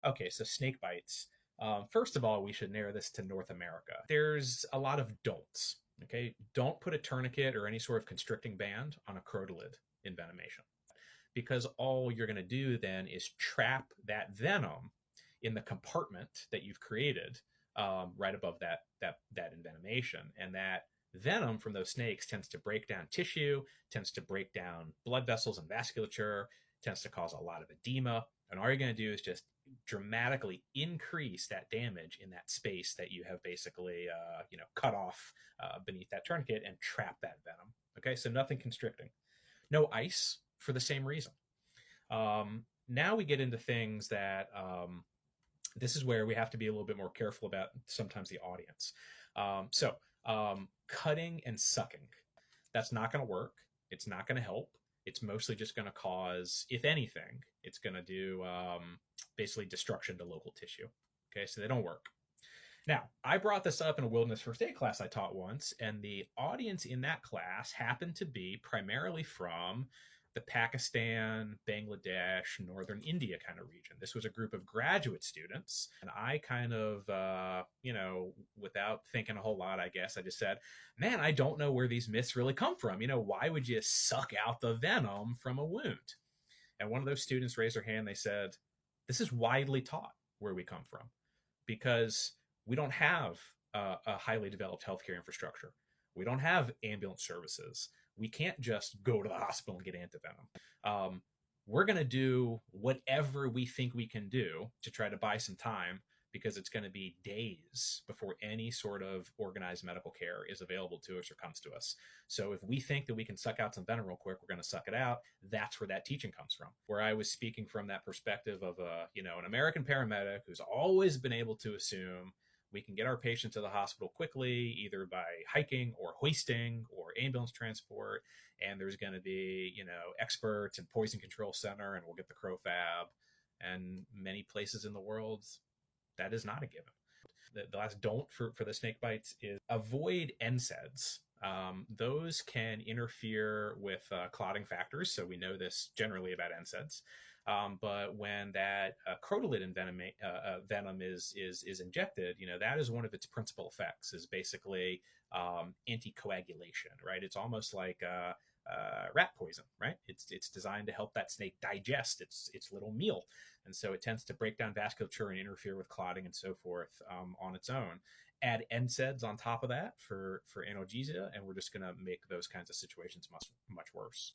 Okay, so snake bites. First of all, we should narrow this to North America. There's a lot of don'ts. Okay, don't put a tourniquet or any sort of constricting band on a crotalid envenomation, because all you're going to do then is trap that venom in the compartment that you've created right above that envenomation, and that venom from those snakes tends to break down tissue, tends to break down blood vessels and vasculature, tends to cause a lot of edema, and all you're going to do is just dramatically increase that damage in that space that you have basically cut off beneath that tourniquet and trap that venom. Okay, so nothing constricting, no ice for the same reason. Now we get into things that this is where we have to be a little bit more careful about sometimes the audience. Cutting and sucking, that's not going to work. It's not going to help. It's mostly just going to cause, if anything, it's going to do basically destruction to local tissue. Okay, so they don't work. Now, I brought this up in a wilderness first aid class I taught once, and the audience in that class happened to be primarily from the Pakistan, Bangladesh, northern India kind of region. This was a group of graduate students, and I kind of, without thinking a whole lot, I guess, I just said, man, I don't know where these myths really come from. Why would you suck out the venom from a wound? And one of those students raised their hand. They said, this is widely taught where we come from, because we don't have a highly developed healthcare infrastructure. We don't have ambulance services. We can't just go to the hospital and get antivenom. We're going to do whatever we think we can do to try to buy some time, because it's going to be days before any sort of organized medical care is available to us or comes to us. So if we think that we can suck out some venom real quick, we're going to suck it out. That's where that teaching comes from, where I was speaking from that perspective of an American paramedic who's always been able to assume we can get our patient to the hospital quickly, either by hiking or hoisting or ambulance transport. And there's going to be, experts in poison control center, and we'll get the crow fab. And many places in the world, that is not a given. The last don't for the snake bites is avoid NSAIDs. Those can interfere with clotting factors. So we know this generally about NSAIDs. But when that crotalid venom is injected, that is one of its principal effects, is basically anticoagulation, right? It's almost like rat poison, right? It's designed to help that snake digest its little meal, and so it tends to break down vasculature and interfere with clotting and so forth on its own. Add NSAIDs on top of that for analgesia, and we're just going to make those kinds of situations much worse.